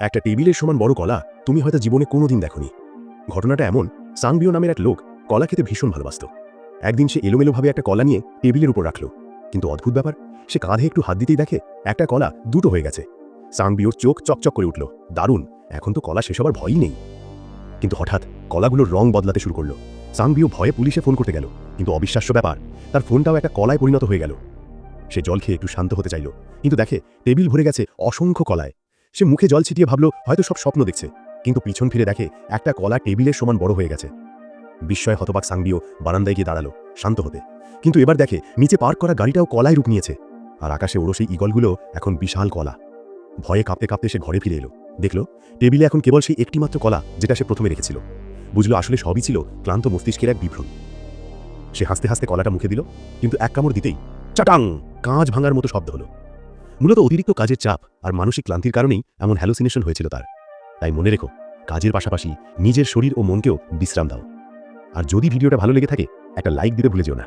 একটা টেবিলের সমান বড় কলা তুমি হয়তো জীবনে কোনোদিন দেখোনি। ঘটনাটা এমন, সাংবিও নামের এক লোক কলা খেতে ভীষণ ভালোবাসত। একদিন সে এলোমেলোভাবে একটা কলা নিয়ে টেবিলের উপর রাখল, কিন্তু অদ্ভুত ব্যাপার, সে কাঁধে একটু হাত দিতেই দেখে একটা কলা দুটো হয়ে গেছে। সাংবিওর চোখ চকচক করে উঠল, দারুণ, এখন তো কলা শেষ হবার ভয়ই নেই। কিন্তু হঠাৎ কলাগুলোর রং বদলাতে শুরু করলো। সাংবিও ভয়ে পুলিশে ফোন করতে গেল, কিন্তু অবিশ্বাস্য ব্যাপার, তার ফোনটাও একটা কলায় পরিণত হয়ে গেল। সে জল খেয়ে একটু শান্ত হতে চাইল, কিন্তু দেখে টেবিল ভরে গেছে অসংখ্য কলায়। সে মুখে জল ছিটিয়ে ভাবল হয়তো সব স্বপ্ন দেখছে, কিন্তু পিছন ফিরে দেখে একটা কলা টেবিলের সমান বড় হয়ে গেছে। বিস্ময়ে হতবাক সাংবিও বারান্দায় গিয়ে দাঁড়ালো শান্ত হতে, কিন্তু এবার দেখে নিচে পার্ক করা গাড়িটাও কলায় রূপ নিয়েছে, আর আকাশে ওড়ো সেই ঈগলগুলো এখন বিশাল কলা। ভয়ে কাঁপতে কাঁপতে সে ঘরে ফিরে এলো, দেখল টেবিলে এখন কেবল সেই একটিমাত্র কলা যেটা সে প্রথমে রেখেছিল। বুঝলো আসলে সবই ছিল ক্লান্ত মস্তিষ্কের এক বিভ্রম। সে হাসতে হাসতে কলাটা মুখে দিল, কিন্তু এক কামড় দিতেই চাটাং, কাঁচ ভাঙার মতো শব্দ হলো। মূলত অতিরিক্ত কাজের চাপ আর মানসিক ক্লান্তির কারণেই এমন হ্যালুসিনেশন হয়েছিল তার। তাই মনে রেখো, কাজের পাশাপাশি নিজের শরীর ও মনকেও বিশ্রাম দাও। আর যদি ভিডিওটা ভালো লেগে থাকে, একটা লাইক দিতে ভুলে যেও না।